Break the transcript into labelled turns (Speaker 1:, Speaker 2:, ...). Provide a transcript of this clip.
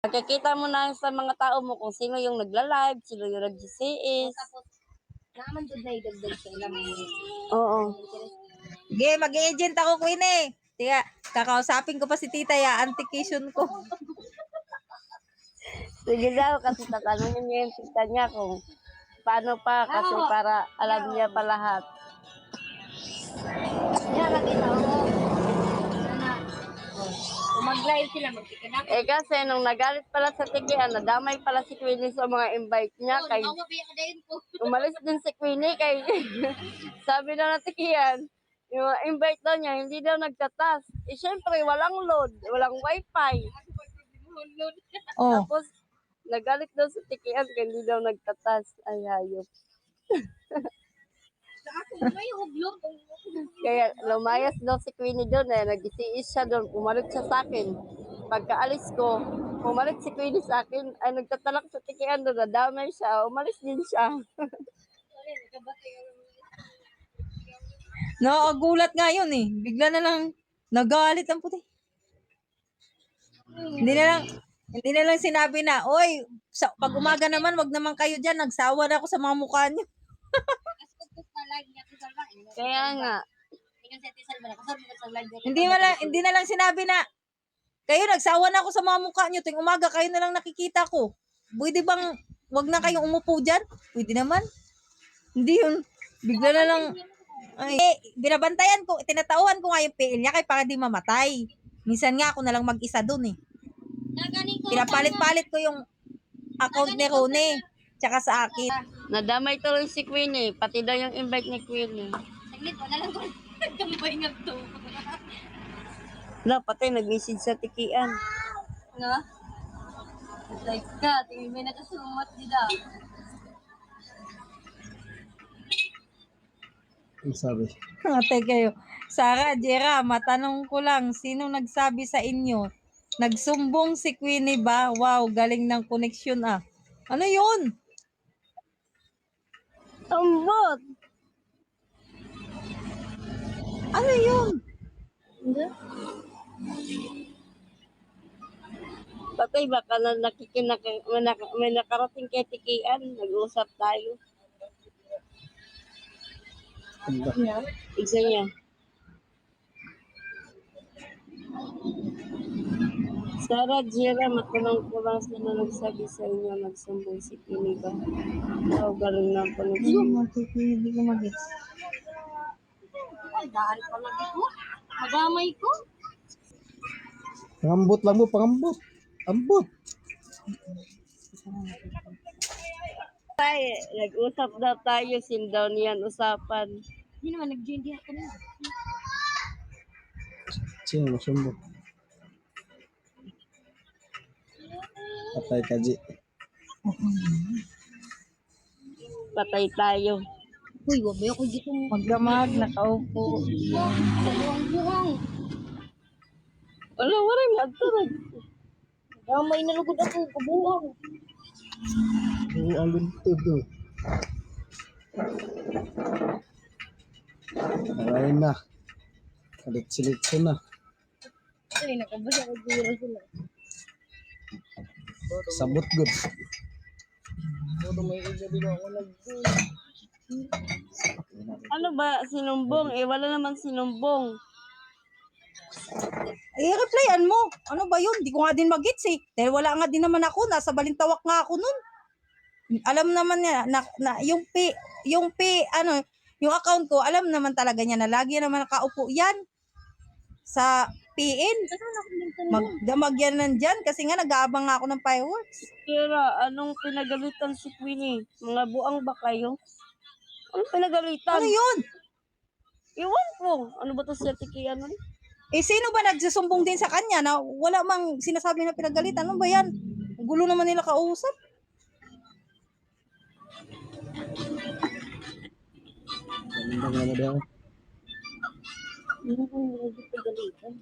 Speaker 1: Makikita mo na sa mga tao mo kung sino yung nagla-live, sino yung nag-GCS.
Speaker 2: Tapos, naman doon na idagdag sa ilang
Speaker 1: Oo.
Speaker 3: Sige, mag-agent ako, Queen eh. Tiga, kakausapin ko pa si Tita ya, antication ko.
Speaker 1: Sige daw, kasi tatanungin niya yung tita niya kung paano pa, kasi para alam niya pa lahat.
Speaker 2: Yan, nakita ko. Kung mag-live sila, magkikinak.
Speaker 1: Eh kasi nung nagalit pala sa tigian, nadamay pala si Queenie sa mga invite niya. Kay, umalis din si Queenie kay sabi na ng tigian, yung mga invite daw niya, hindi daw nagtatas. Eh syempre, walang load, walang wifi.
Speaker 3: Oh,
Speaker 1: Tapos, nagalit daw sa tigian kaya hindi daw nagtatas. Ay, hayop. Kaya lumayas daw si Queenie doon eh, nag-isiis siya doon, pumalit siya sa akin. Pagkaalis ko, pumalit si Queenie sa akin, ay nagtatalak sa tikian doon, nadamay siya, umalis din siya.
Speaker 3: gulat nga yun eh. Bigla na lang nagalit ang puti. Hindi na lang sinabi na, oy, pag umaga naman, wag naman kayo dyan, nagsawa na ako sa mga mukha niyo.
Speaker 1: Kaya nga,
Speaker 3: Hindi na lang sinabi na, kayo nagsawa na ako sa mga mukha niyo, tuwing umaga kayo na lang nakikita ko. Pwede bang, wag na kayong umupo dyan? Pwede naman. Hindi yun. Bigla na lang, ay, binabantayan ko, tinatauhan ko nga yung PL niya kay para di mamatay. Minsan nga ako na lang mag-isa dun eh. Pinapalit-palit ko yung account ni Rone, tsaka sa akin.
Speaker 1: nadamay tuloy si Queenie, pati daw yung invite ni Queenie.
Speaker 2: Saglit, wala lang ko. Nagkambay nga to.
Speaker 1: Na, pati nag-message sa tikian.
Speaker 2: Nga? Like ka, tingin may nakasumat dida.
Speaker 4: Ang sabi.
Speaker 3: Ate kayo. Sarah, Jera, matanong ko lang, sino nagsabi sa inyo? Nagsumbong si Queenie ba? Wow, galing ng koneksyon ah. Ano yun?
Speaker 1: Ambot!
Speaker 3: Ano yun?
Speaker 1: Patay baka na may nakarating kay tikian, nag-uusap tayo. Isa niya. Sarah, Jira, matanong ko lang sino nagsabi sa inyo, nagsumbong si Queenie ba? Oh, galing ng koneksyon.
Speaker 3: Hindi ko mag-gets.
Speaker 2: Ay, dahil pa lagi ko. Magamay ko.
Speaker 4: Pangambot lang mo, pangambot. Ambot.
Speaker 1: Tay, nag-usap daw tayo, sin daw niyan usapan.
Speaker 2: Hindi naman, nag-join di ako na.
Speaker 4: Sino masumbong? Patay ka, Ji.
Speaker 1: Patay tayo.
Speaker 2: Uy, wabay ako dito.
Speaker 3: Magdamag, nakaupo.
Speaker 2: Buwang-buwang.
Speaker 1: Wala, wala, magtarag.
Speaker 2: Magamay na lugod ako. Kabuwang.
Speaker 4: Oo, ang luntod do. Aray na. Kalit-silitso na.
Speaker 2: Ay, nakabasa ko dito sila.
Speaker 4: Sabot good.
Speaker 1: Ano ba, sinumbong? Eh, wala naman sinumbong.
Speaker 3: I-replyan mo. Ano ba yun? Di ko nga din mag-gets eh. Dahil wala nga din naman ako. Nasa balintawak nga ako nun. Alam naman niya na yung account ko, alam naman talaga niya na lagi naman nakaupo yan sa PN. Magdamag yan nandyan kasi nga nag-aabang nga ako ng fireworks.
Speaker 1: Kira, anong pinagalitan si Queenie? Mga buang ba kayo? Anong pinagalitan?
Speaker 3: Ano yun?
Speaker 1: Iwan ko. Ano ba to siya tikian nun?
Speaker 3: Eh, sino ba nagsusumbong din sa kanya na wala mang sinasabi na pinagalitan? Ano ba yan? Ang gulo naman nila kausap.
Speaker 4: Ganda nga na daw.
Speaker 1: Ano ba yung pinagalitan?